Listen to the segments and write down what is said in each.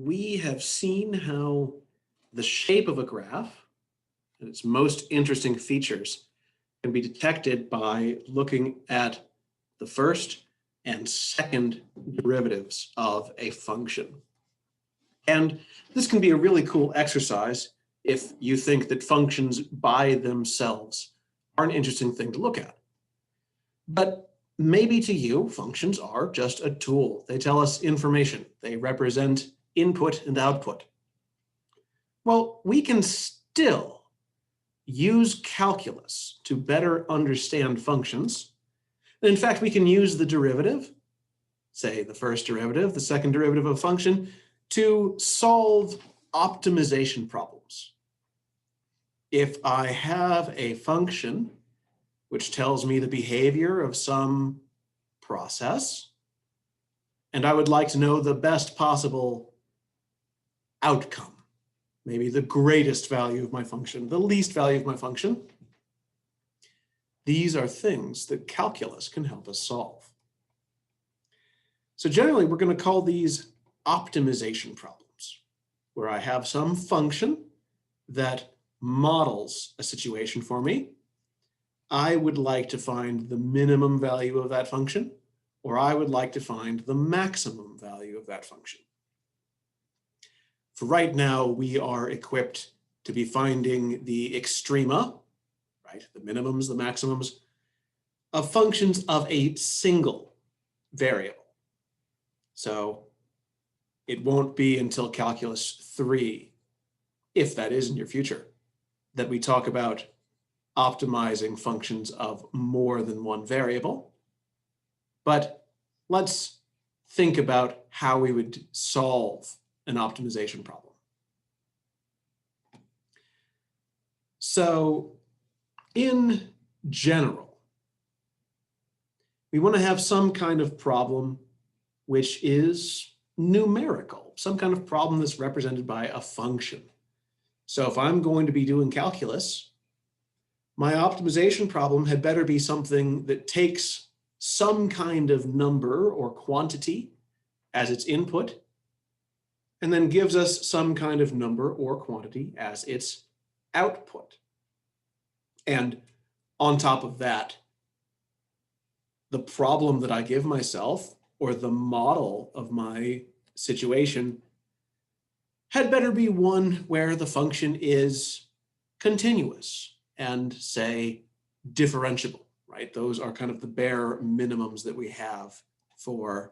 we have seen how the shape of a graph and its most interesting features can be detected by looking at the first and second derivatives of a function. And this can be a really cool exercise if you think that functions by themselves are an interesting thing to look at. But maybe to you, functions are just a tool. They tell us information. They represent input and output. Well, we can still use calculus to better understand functions. And in fact, we can use the derivative, say the first derivative, the second derivative of a function, to solve optimization problems. If I have a function which tells me the behavior of some process, and I would like to know the best possible outcome, maybe the greatest value of my function, the least value of my function, these are things that calculus can help us solve. So generally, we're going to call these optimization problems, where I have some function that models a situation for me. I would like to find the minimum value of that function, or I would like to find the maximum value of that function. For right now, we are equipped to be finding the extrema, right? The minimums, the maximums of functions of a single variable. So it won't be until calculus 3, if that is in your future, that we talk about optimizing functions of more than one variable. But let's think about how we would solve an optimization problem. So in general, we want to have some kind of problem which is numerical, some kind of problem that's represented by a function. So if I'm going to be doing calculus, my optimization problem had better be something that takes some kind of number or quantity as its input, and then gives us some kind of number or quantity as its output. And on top of that, the problem that I give myself, or the model of my situation, had better be one where the function is continuous and, say, differentiable, right? Those are kind of the bare minimums that we have for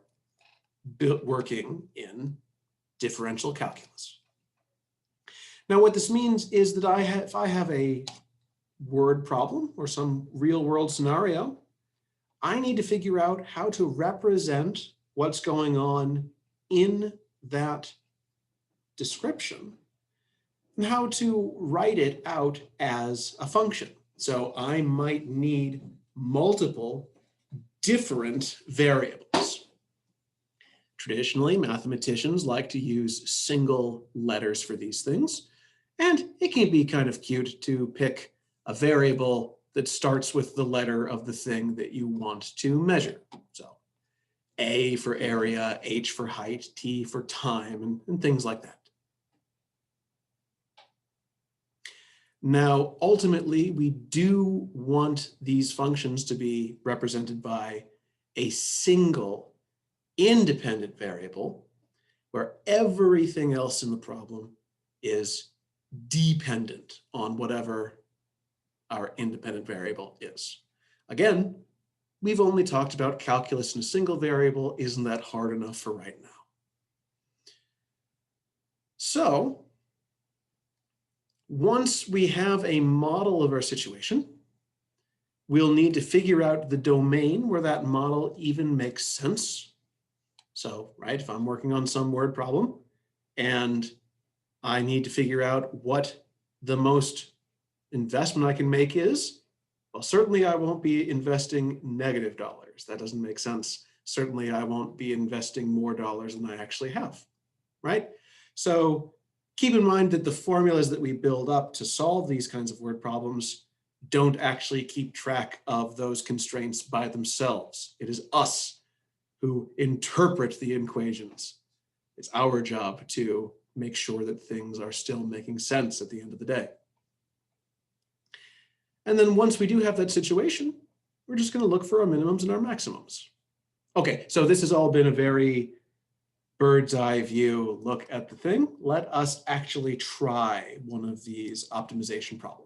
working in differential calculus. Now, what this means is that if I have a word problem or some real world scenario, I need to figure out how to represent what's going on in that description and how to write it out as a function. So I might need multiple different variables. Traditionally, mathematicians like to use single letters for these things, and it can be kind of cute to pick a variable that starts with the letter of the thing that you want to measure. So A for area, H for height, T for time, and things like that. Now, ultimately, we do want these functions to be represented by a single independent variable where everything else in the problem is dependent on whatever our independent variable is. Again, we've only talked about calculus in a single variable. Isn't that hard enough for right now? So once we have a model of our situation, we'll need to figure out the domain where that model even makes sense. So, right, if I'm working on some word problem and I need to figure out what the most investment I can make is, well, certainly I won't be investing negative dollars. That doesn't make sense. Certainly I won't be investing more dollars than I actually have, right? So keep in mind that the formulas that we build up to solve these kinds of word problems don't actually keep track of those constraints by themselves. It is us who interpret the equations It's our job to make sure that things are still making sense at the end of the day. And then once we do have that situation, we're just going to look for our minimums and our maximums. Okay, so this has all been a very bird's eye view look at the thing. Let us actually try one of these optimization problems.